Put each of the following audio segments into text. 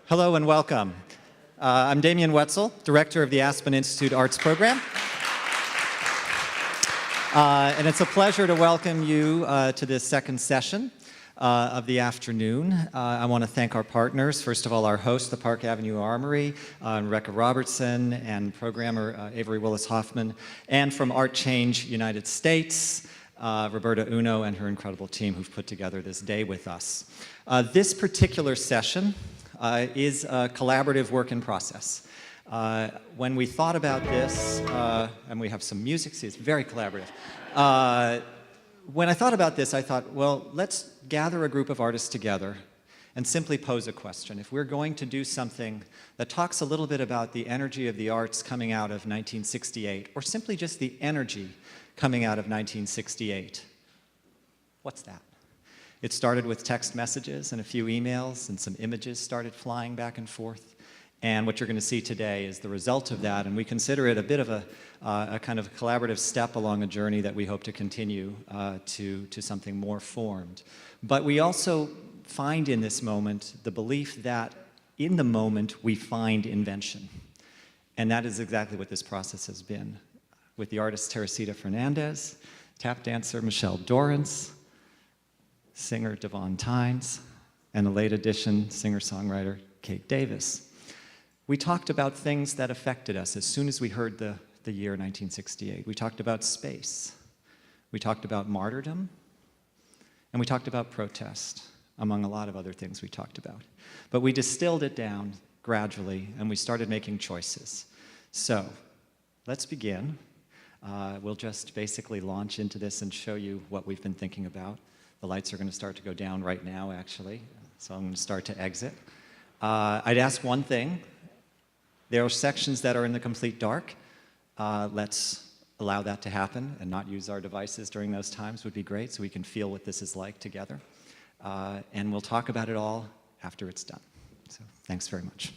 Hello and welcome. I'm Damian Woetzel, Director of the Aspen Institute Arts Program. And it's a pleasure to welcome you to this second session of the afternoon. I want to thank our partners. First of all, our host, the Park Avenue Armory, Rebecca Robertson, and programmer Avery Willis-Hoffman, and from ArtChange United States, Roberta Uno and her incredible team who've put together this day with us. This particular session is a collaborative work in process. When we thought about this, and we have some music, see, it's very collaborative. When I thought about this, I thought, well, let's gather a group of artists together and simply pose a question. If we're going to do something that talks a little bit about the energy of the arts coming out of 1968, or simply just the energy coming out of 1968, what's that? It started with text messages and a few emails, and some images started flying back and forth. And what you're going to see today is the result of that, and we consider it a bit of a kind of collaborative step along a journey that we hope to continue to something more formed. But we also find in this moment the belief that in the moment we find invention. And that is exactly what this process has been. With the artist Teresita Fernández, tap dancer Michelle Dorrance, singer Davóne Tines, and a late addition singer-songwriter Kate Davis. We talked about things that affected us as soon as we heard the year 1968. We talked about space. We talked about martyrdom. And we talked about protest, among a lot of other things we talked about. But we distilled it down gradually, and we started making choices. So let's begin. We'll just basically launch into this and show you what we've been thinking about. The lights are going to start to go down right now, actually. So I'm going to start to exit. I'd ask one thing. There are sections that are in the complete dark. Let's allow that to happen and not use our devices during those times would be great so we can feel what this is like together. And we'll talk about it all after it's done. So thanks very much.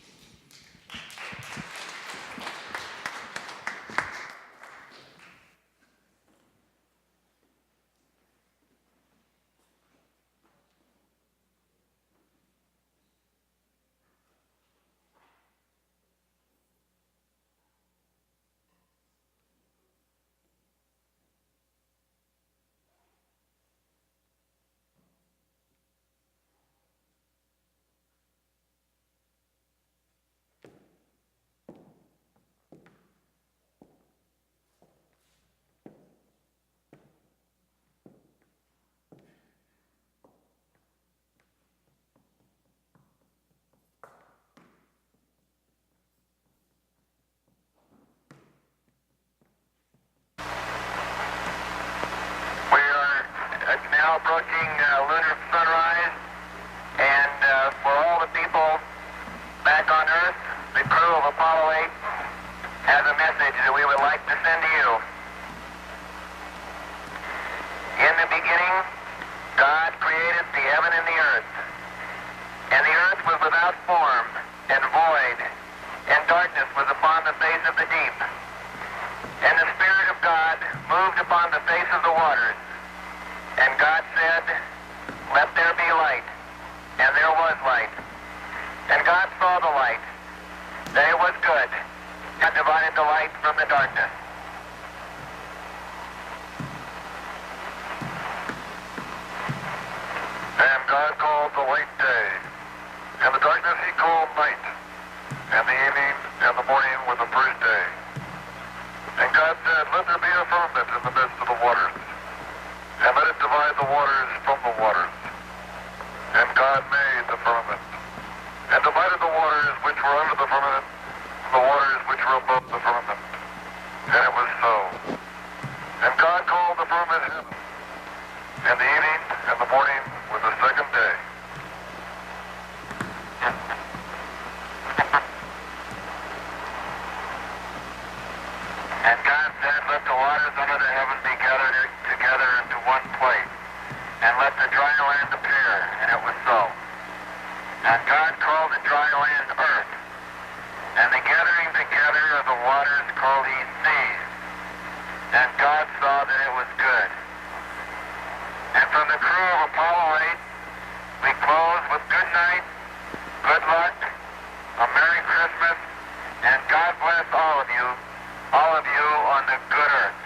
Approaching lunar sunrise, and for all the people back on Earth, the crew of Apollo 8 has a message that we would like to send to you. In the beginning, God created the heaven and the earth, and the earth was without form and void, and darkness was upon the face of the deep. And the Spirit of God moved upon the face of the waters. And God said, let there be light. And there was light. And God saw the light, that it was good, and divided the light from the darkness. And God called the light day, and the darkness he called night, and the evening and the morning were the first day. And God said, let there be a firmament in the midst of the waters, and let it divide the waters from the waters. And God made the firmament, and divided the waters which were under the firmament from the waters which were above the firmament. And it was so. And God called the firmament heaven, and the evening and the morning were the second day. And God said, let the waters under the heaven be gathered together into one place, and let the dry land appear, and it was so. And God called the dry land earth, and the gathering together of the waters called he seas. And God saw that it was good. And from the crew of Apollo 8, we close with good night, good luck, a Merry Christmas, and God bless all of you on the good earth.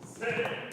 Saint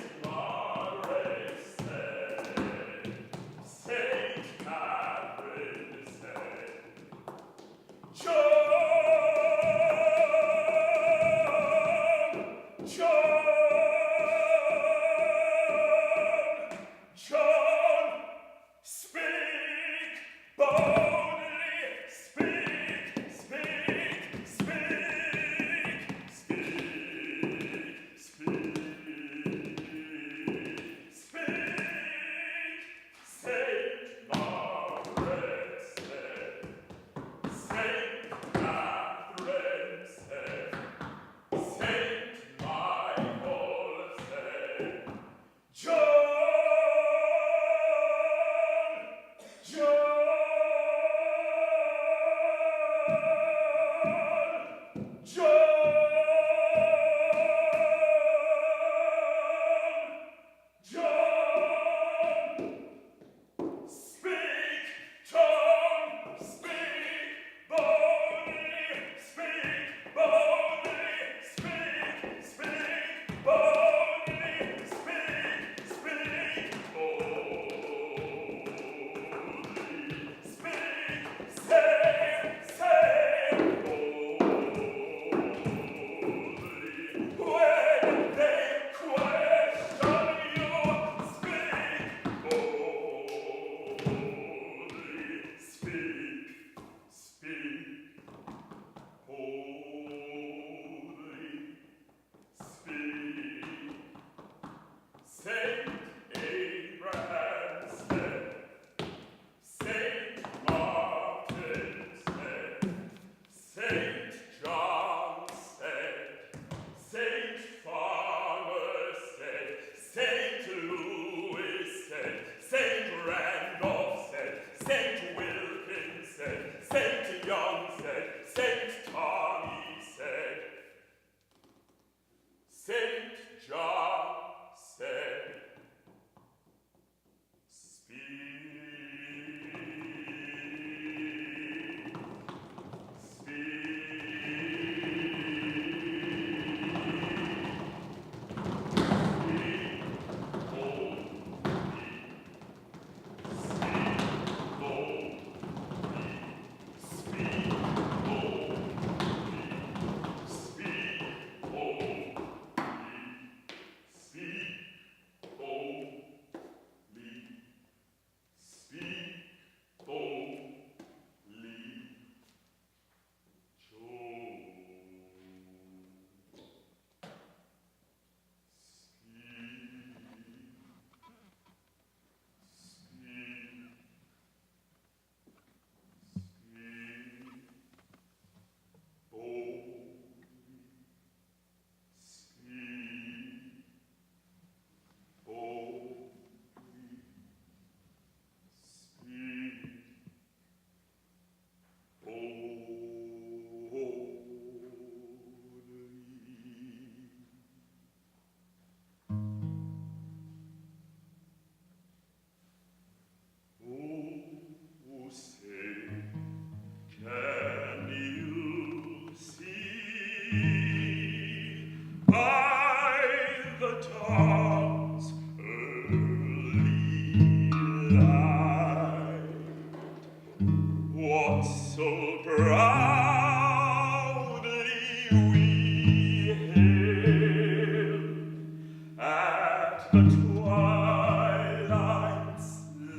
the twilight's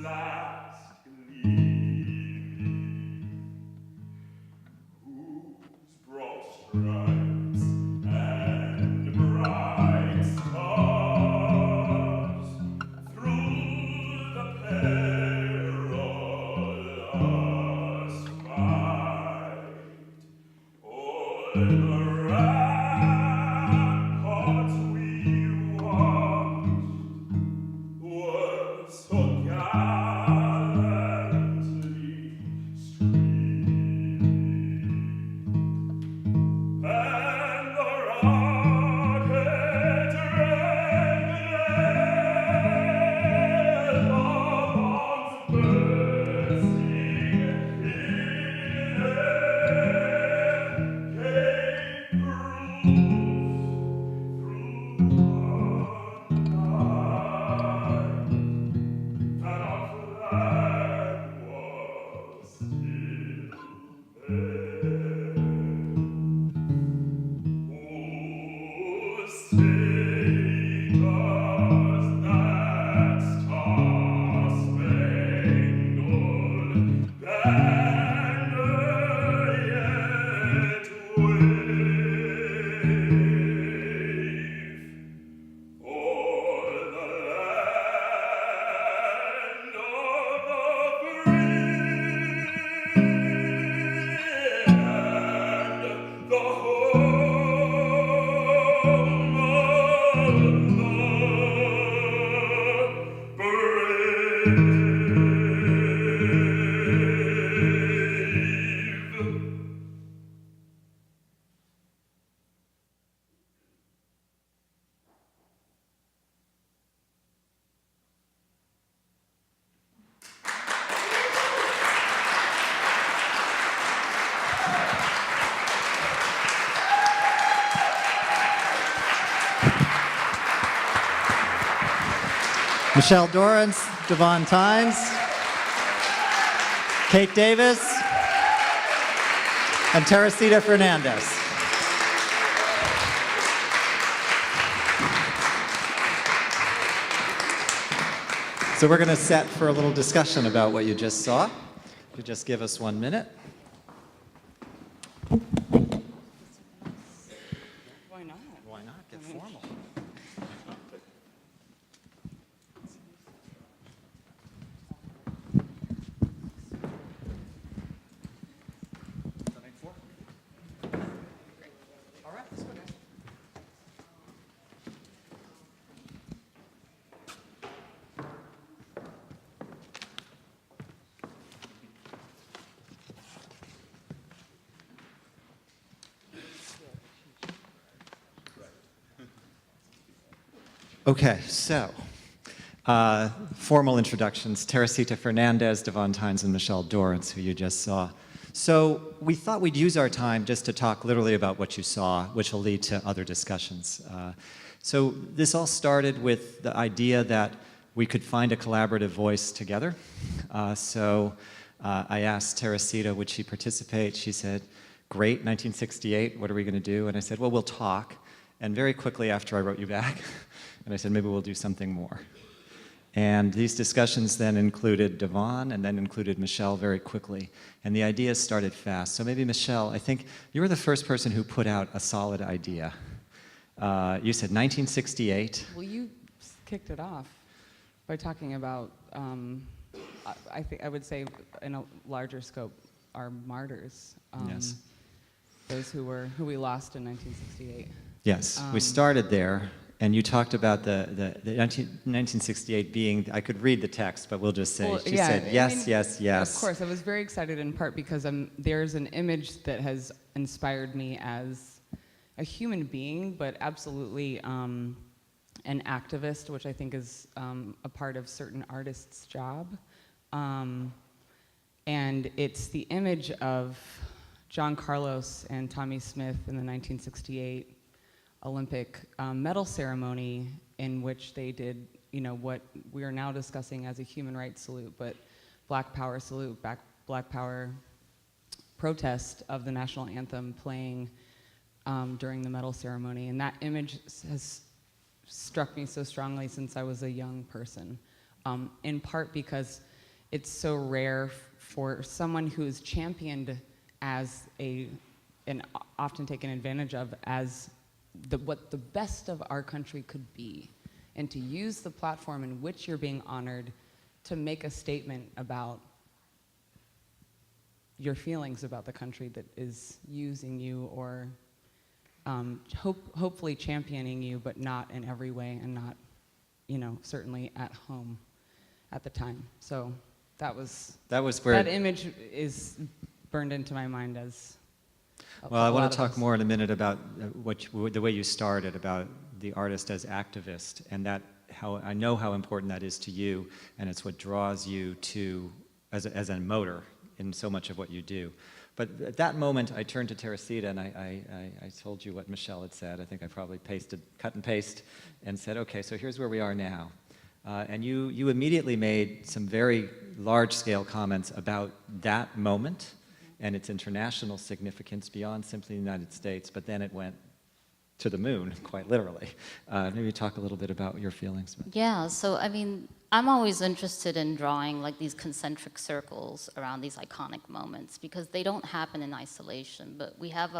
last gleaming, whose broad stripes and bright stars through the perilous fight o'er the ramparts we watched were so gallantly streaming, and the rocket red bombs bursting in air came through the night, and our flag was still there. Oh, say does that star-spangled banner yet wave o'er the land of the free and the home of the brave. Michelle Dorrance, Davóne Tines, Kate Davis, and Teresita Fernández. So we're going to set for a little discussion about what you just saw. You just give us 1 minute. Why not? Why not? Get formal. All right, let's go next. Okay, so formal introductions. Teresita Fernández, Davóne Tines, and Michelle Dorrance, who you just saw. So we thought we'd use our time just to talk literally about what you saw, which will lead to other discussions. So this all started with the idea that we could find a collaborative voice together. I asked Teresita, would she participate? She said, great, 1968, what are we going to do? And I said, well, we'll talk. And very quickly after I wrote you back, and I said, maybe we'll do something more. And these discussions then included Davóne and then included Michelle very quickly. And the ideas started fast. So maybe Michelle, I think you were the first person who put out a solid idea. You said 1968. Well, you kicked it off by talking about, I would say in a larger scope, our martyrs. Yes. Those who we lost in 1968. Yes, we started there. And you talked about the 1968 being, I could read the text, but we'll just say, she said, yes, yes, yes. Of course, I was very excited in part because there's an image that has inspired me as a human being, but absolutely an activist, which I think is a part of certain artists' job. And it's the image of John Carlos and Tommy Smith in the 1968 Olympic medal ceremony, in which they did, what we are now discussing as a human rights salute, but Black Power salute, Black Power protest of the national anthem playing during the medal ceremony. And that image has struck me so strongly since I was a young person, in part because it's so rare for someone who's championed as and often taken advantage of as what the best of our country could be, and to use the platform in which you're being honored to make a statement about your feelings about the country that is using you or hopefully championing you, but not in every way, and not, certainly at home at the time. So that image is burned into my mind as well, I want to talk more in a minute about the way you started, about the artist as activist, and how I know how important that is to you, and it's what draws you to as a motor in so much of what you do. But at that moment, I turned to Teresita, and I told you what Michelle had said. I think I probably cut and paste, and said, okay, so here's where we are now. And you immediately made some very large-scale comments about that moment and its international significance beyond simply the United States, but then it went to the moon, quite literally. Maybe talk a little bit about your feelings. Yeah, so I mean, I'm always interested in drawing like these concentric circles around these iconic moments, because they don't happen in isolation, but we have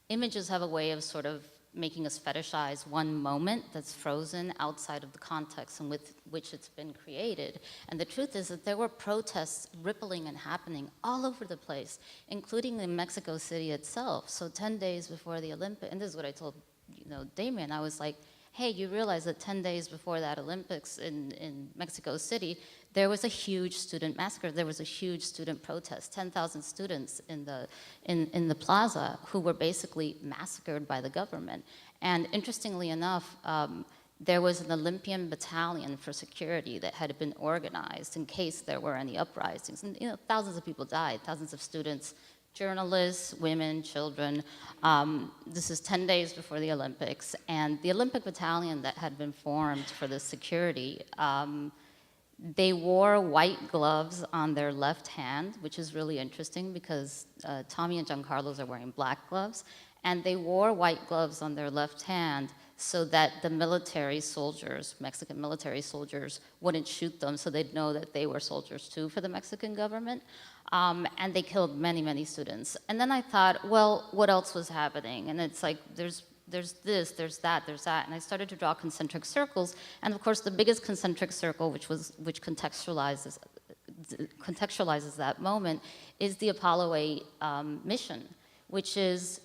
images have a way of sort of making us fetishize one moment that's frozen outside of the context in which it's been created. And the truth is that there were protests rippling and happening all over the place, including in Mexico City itself. So 10 days before the Olympics, and this is what I told Damian, I was like, hey, you realize that 10 days before that Olympics in Mexico City, there was a huge student massacre. There was a huge student protest. 10,000 students in the plaza who were basically massacred by the government. And interestingly enough, there was an Olympian battalion for security that had been organized in case there were any uprisings. And thousands of people died, thousands of students, journalists, women, children. This is 10 days before the Olympics, and the Olympic battalion that had been formed for the security, they wore white gloves on their left hand, which is really interesting because Tommy and Giancarlo's are wearing black gloves, and they wore white gloves on their left hand so that the military soldiers, Mexican military soldiers, wouldn't shoot them, so they'd know that they were soldiers too for the Mexican government. And they killed many, many students. And then I thought, well, what else was happening? And it's like, there's this, there's that. And I started to draw concentric circles. And of course, the biggest concentric circle, which contextualizes that moment, is the Apollo 8 mission, which is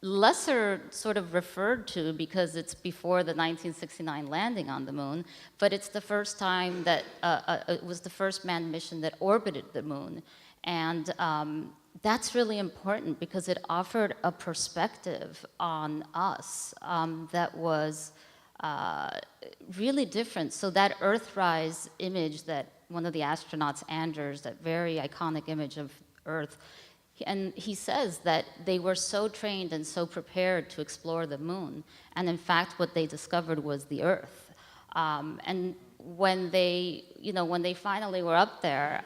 lesser sort of referred to because it's before the 1969 landing on the moon, but it's the first time that, it was the first manned mission that orbited the moon. And that's really important because it offered a perspective on us that was really different. So that Earthrise image that one of the astronauts, Anders, that very iconic image of Earth, and he says that they were so trained and so prepared to explore the moon. And in fact, what they discovered was the Earth. And when they finally were up there,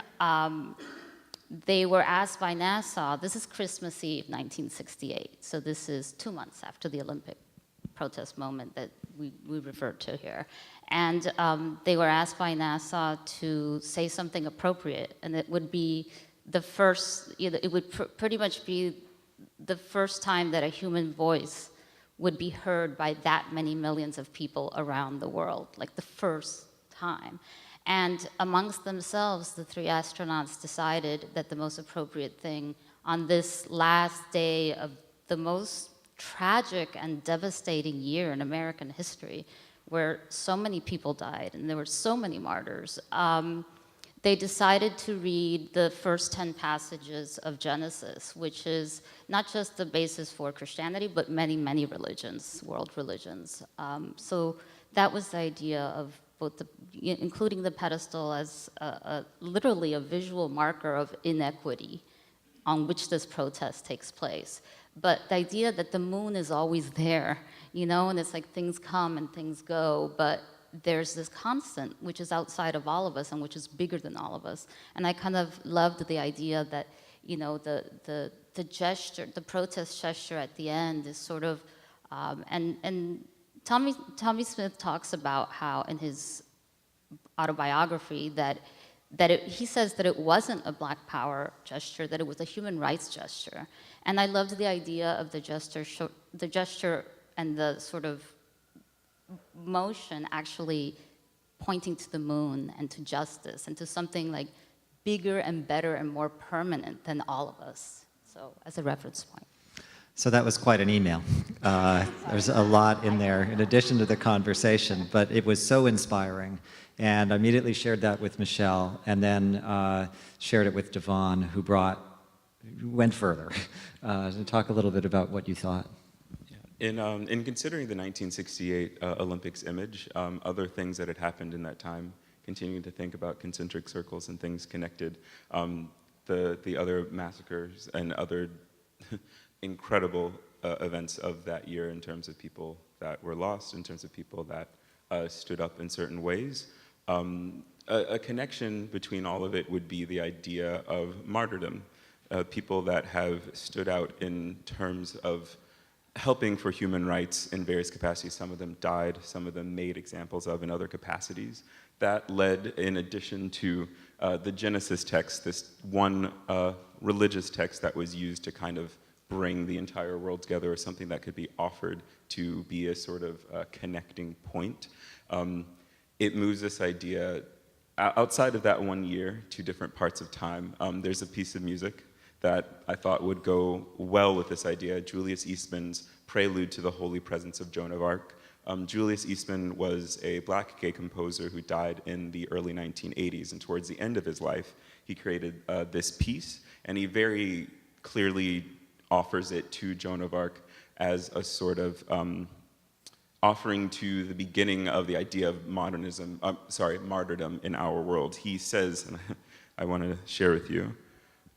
they were asked by NASA, this is Christmas Eve, 1968. So this is 2 months after the Olympic protest moment that we referred to here. And they were asked by NASA to say something appropriate, and it would be the first, it would pretty much be the first time that a human voice would be heard by that many millions of people around the world, like the first time. And amongst themselves, the three astronauts decided that the most appropriate thing on this last day of the most tragic and devastating year in American history, where so many people died and there were so many martyrs, they decided to read the first 10 passages of Genesis, which is not just the basis for Christianity, but many, many religions, world religions. So that was the idea of both, including the pedestal as literally a visual marker of inequity on which this protest takes place. But the idea that the moon is always there, and it's like things come and things go, but there's this constant which is outside of all of us and which is bigger than all of us. And I kind of loved the idea that, the gesture, the protest gesture at the end is sort of, and Tommy Smith talks about how in his autobiography he says that it wasn't a Black Power gesture, that it was a human rights gesture. And I loved the idea of the gesture and the sort of motion actually pointing to the moon and to justice and to something like bigger and better and more permanent than all of us. So as a reference point. So that was quite an email. There's a lot in there in addition to the conversation, but it was so inspiring. And I immediately shared that with Michelle, and then shared it with Davóne, who went further. To talk a little bit about what you thought. In considering the 1968 Olympics image, other things that had happened in that time, continuing to think about concentric circles and things connected, the other massacres and other incredible events of that year in terms of people that were lost, in terms of people that stood up in certain ways. A connection between all of it would be the idea of martyrdom, people that have stood out in terms of helping for human rights in various capacities. Some of them died, some of them made examples of in other capacities. That led, in addition to the Genesis text, this one religious text that was used to kind of bring the entire world together, or something that could be offered to be a sort of connecting point. It moves this idea outside of that 1 year to different parts of time. There's a piece of music that I thought would go well with this idea, Julius Eastman's Prelude to the Holy Presence of Joan of Arc. Julius Eastman was a Black gay composer who died in the early 1980s, and towards the end of his life, he created this piece, and he very clearly offers it to Joan of Arc as a sort of offering to the beginning of the idea of martyrdom in our world. He says, and I want to share with you,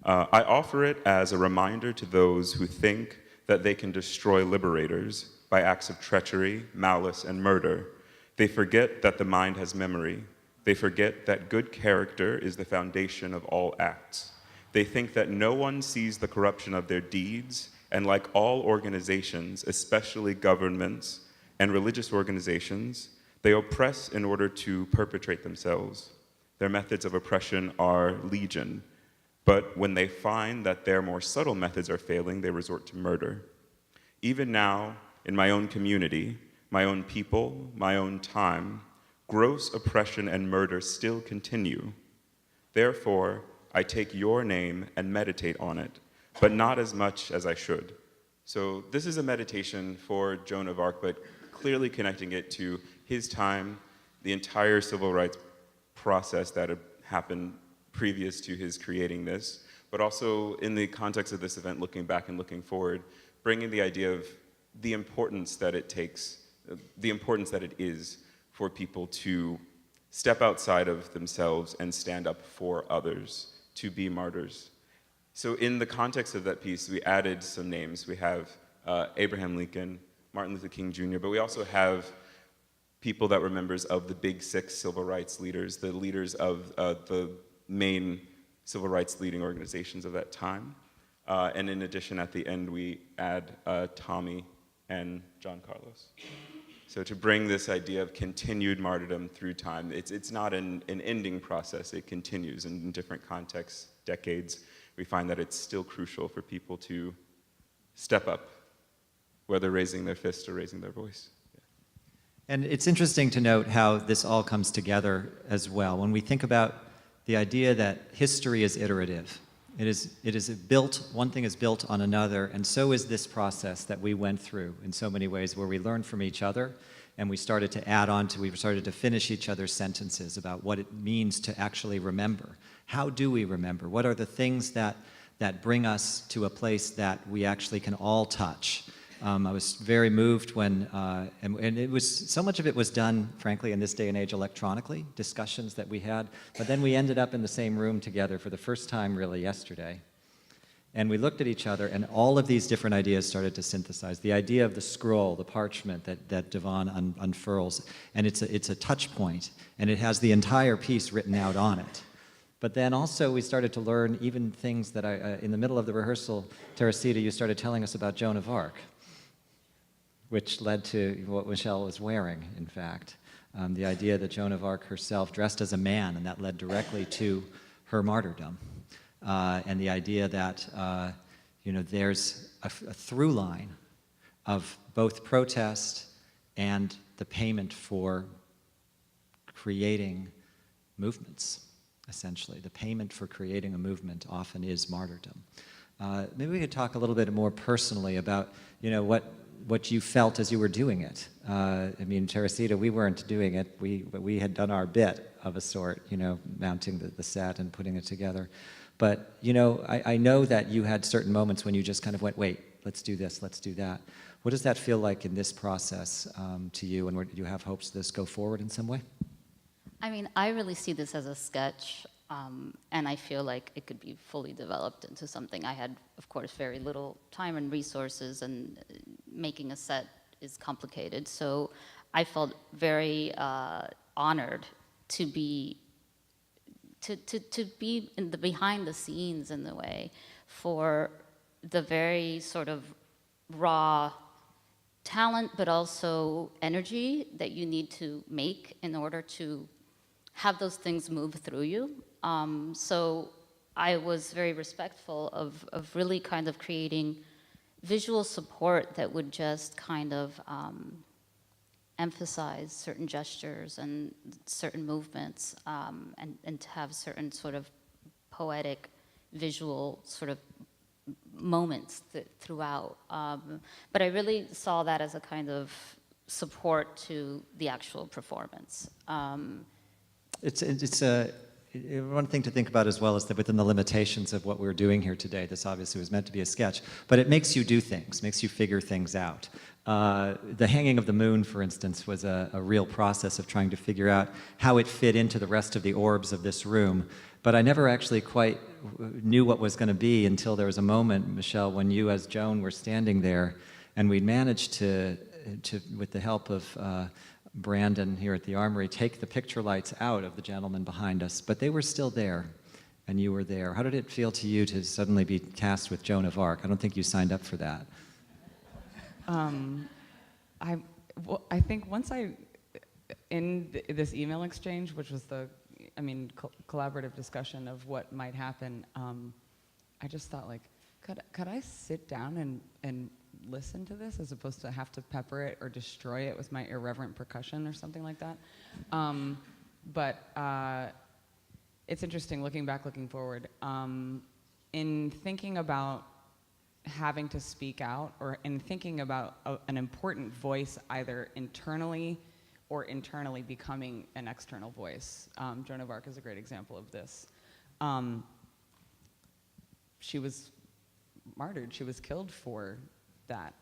I offer it as a reminder to those who think that they can destroy liberators by acts of treachery, malice, and murder. They forget that the mind has memory. They forget that good character is the foundation of all acts. They think that no one sees the corruption of their deeds, and like all organizations, especially governments and religious organizations, they oppress in order to perpetrate themselves. Their methods of oppression are legion, but when they find that their more subtle methods are failing, they resort to murder. Even now, in my own community, my own people, my own time, gross oppression and murder still continue. Therefore, I take your name and meditate on it, but not as much as I should. So this is a meditation for Joan of Arc, but clearly connecting it to his time, the entire civil rights process that had happened previous to his creating this, but also in the context of this event, looking back and looking forward, bringing the idea of the importance that it takes, the importance that it is for people to step outside of themselves and stand up for others, to be martyrs. So in the context of that piece, we added some names. We have Abraham Lincoln, Martin Luther King Jr., but we also have people that were members of the Big Six civil rights leaders, the leaders of the main civil rights leading organizations of that time. And in addition, at the end, we add Tommy and John Carlos. So to bring this idea of continued martyrdom through time, it's not an ending process, it continues in different contexts, decades. We find that it's still crucial for people to step up, whether raising their fist or raising their voice. And it's interesting to note how this all comes together as well. When we think about the idea that history is iterative, it is built, one thing is built on another, and so is this process that we went through in so many ways, where we learned from each other, and we started to add on to, we started to finish each other's sentences about what it means to actually remember. How do we remember? What are the things that bring us to a place that we actually can all touch? I was very moved when, and it was, so much of it was done, frankly, in this day and age electronically, discussions that we had, but then we ended up in the same room together for the first time really yesterday. And we looked at each other, and all of these different ideas started to synthesize. The idea of the scroll, the parchment that Davóne unfurls, and it's a touch point, and it has the entire piece written out on it. But then also we started to learn even things that in the middle of the rehearsal, Teresita, you started telling us about Joan of Arc. which led to what Michelle was wearing, in fact. The idea that Joan of Arc herself dressed as a man, and that led directly to her martyrdom. And the idea that there's a through line of both protest and the payment for creating movements, essentially. The payment for creating a movement often is martyrdom. Maybe we could talk a little bit more personally about, what you felt as you were doing it. I mean, Teresita, we weren't doing it. We had done our bit of a sort, mounting the set and putting it together. But, I know that you had certain moments when you just kind of went, wait, let's do this, let's do that. What does that feel like in this process to you, and do you have hopes this go forward in some way? I mean, I really see this as a sketch, and I feel like it could be fully developed into something. I had, of course, very little time and resources, and making a set is complicated. So I felt very honored to be in the behind the scenes, in the way, for the very sort of raw talent, but also energy that you need to make in order to have those things move through you. So I was very respectful of really kind of creating visual support that would just kind of emphasize certain gestures and certain movements, and to have certain sort of poetic visual sort of moments throughout. But I really saw that as a kind of support to the actual performance. It's one thing to think about as well is that within the limitations of what we're doing here today, this obviously was meant to be a sketch, but it makes you do things, makes you figure things out. The hanging of the moon, for instance, was a real process of trying to figure out how it fit into the rest of the orbs of this room. But I never actually quite knew what was going to be until there was a moment, Michelle, when you as Joan were standing there, and we managed to with the help of Brandon here at the Armory, take the picture lights out of the gentleman behind us, but they were still there, and you were there. How did it feel to you to suddenly be cast with Joan of Arc? I don't think you signed up for that. I think once in this email exchange, which was collaborative discussion of what might happen, I just thought, like, could I sit down and listen to this as opposed to have to pepper it or destroy it with my irreverent percussion or something like that? But it's interesting looking back, looking forward. In thinking about having to speak out, or in thinking about an important voice either internally or internally becoming an external voice. Joan of Arc is a great example of this. She was martyred, she was killed for that.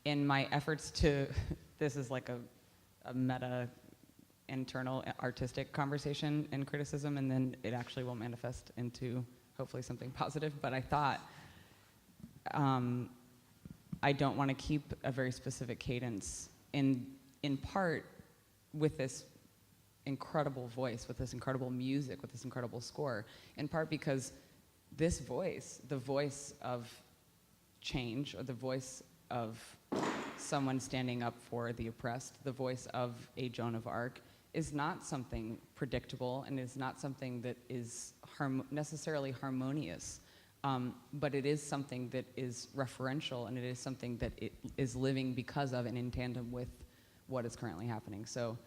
In my efforts to, this is like a meta internal artistic conversation and criticism, and then it actually will manifest into hopefully something positive, but I thought, I don't want to keep a very specific cadence, in part with this incredible voice, with this incredible music, with this incredible score, in part because this voice, the voice of change, or the voice of someone standing up for the oppressed, the voice of a Joan of Arc, is not something predictable and is not something that is necessarily harmonious. But it is something that is referential, and it is something that it is living because of and in tandem with what is currently happening. So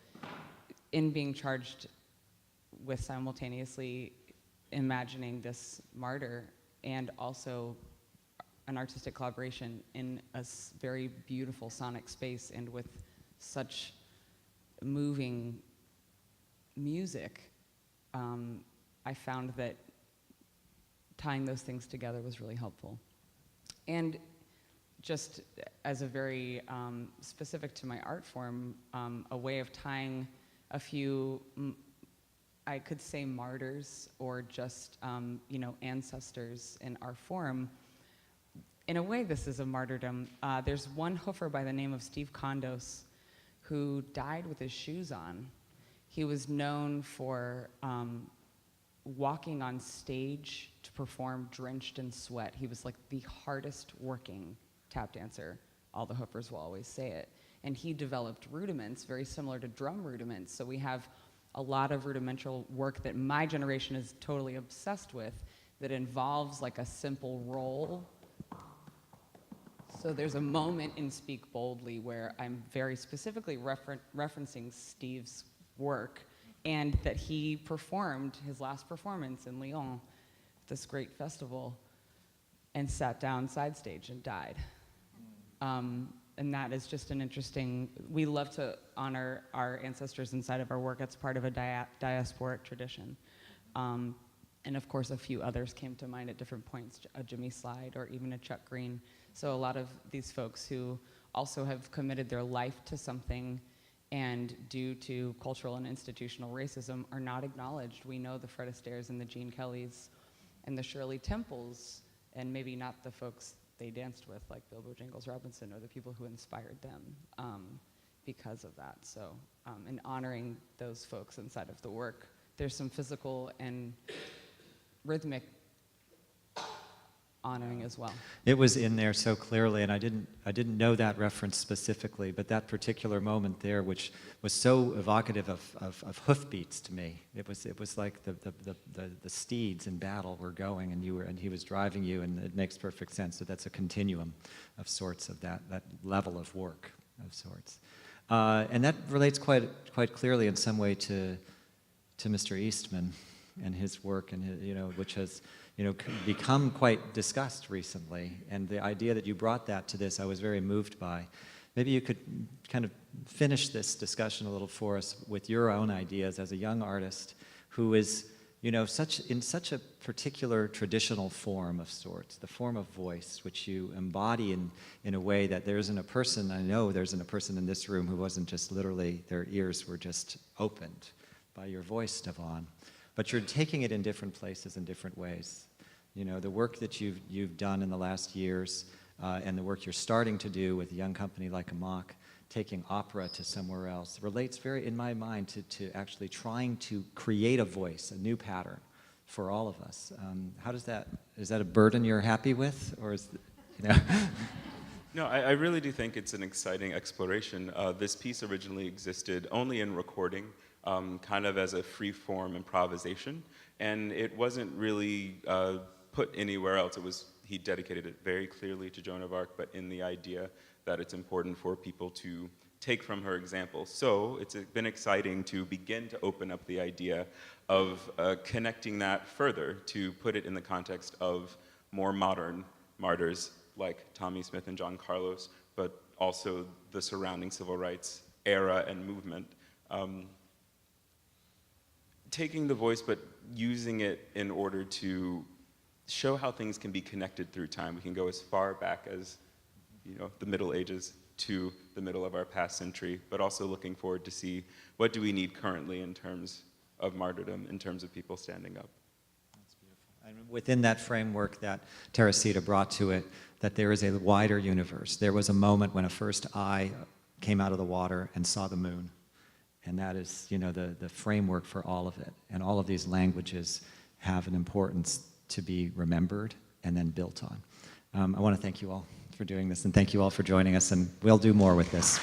in being charged with simultaneously imagining this martyr and also an artistic collaboration in a very beautiful sonic space and with such moving music, I found that tying those things together was really helpful. And just as a very specific to my art form, a way of tying a few, I could say martyrs, or just ancestors in our form. In a way, this is a martyrdom. There's one hoofer by the name of Steve Condos who died with his shoes on. He was known for walking on stage to perform drenched in sweat. He was like the hardest working tap dancer all the hoopers will always say it. And he developed rudiments very similar to drum rudiments. So we have a lot of rudimental work that my generation is totally obsessed with that involves like a simple roll. So there's a moment in Speak Boldly where I'm very specifically referencing Steve's work, and that he performed his last performance in Lyon, this great festival, and sat down side stage and died. And that is just an interesting, we love to honor our ancestors inside of our work. It's part of a diasporic tradition. And of course, a few others came to mind at different points, a Jimmy Slide or even a Chuck Green. So a lot of these folks who also have committed their life to something, and due to cultural and institutional racism are not acknowledged. We know the Fred Astaire's and the Gene Kellys and the Shirley Temples, and maybe not the folks they danced with, like Bilbo Jingles Robinson, or the people who inspired them because of that. So in honoring those folks inside of the work, there's some physical and rhythmic honoring as well. It was in there so clearly, and I didn't know that reference specifically, but that particular moment there, which was so evocative of hoofbeats to me. It was like the steeds in battle were going, and he was driving you, and it makes perfect sense. So that's a continuum of sorts of that level of work of sorts, and that relates quite clearly in some way to Mr. Eastman and his work, and which has become quite discussed recently. And the idea that you brought that to this, I was very moved by. Maybe you could kind of finish this discussion a little for us with your own ideas as a young artist who is, in such a particular traditional form of sorts, the form of voice, which you embody in a way that there isn't a person, I know there isn't a person in this room who wasn't just literally, their ears were just opened by your voice, Davóne. But you're taking it in different places in different ways. The work that you've done in the last years, and the work you're starting to do with a young company like Amok, taking opera to somewhere else, relates very, in my mind, to actually trying to create a voice, a new pattern for all of us. How does that, is that a burden you're happy with, or is, No, I really do think it's an exciting exploration. This piece originally existed only in recording, kind of as a free-form improvisation, and it wasn't really put anywhere else. He dedicated it very clearly to Joan of Arc, but in the idea that it's important for people to take from her example. So it's been exciting to begin to open up the idea of connecting that further, to put it in the context of more modern martyrs like Tommie Smith and John Carlos, but also the surrounding civil rights era and movement. Taking the voice, but using it in order to show how things can be connected through time. We can go as far back as the Middle Ages to the middle of our past century, but also looking forward to see what do we need currently in terms of martyrdom, in terms of people standing up. That's beautiful. And within that framework that Teresita brought to it, that there is a wider universe. There was a moment when a first eye came out of the water and saw the moon. And that is, the framework for all of it. And all of these languages have an importance to be remembered and then built on. I want to thank you all for doing this, and thank you all for joining us, and we'll do more with this.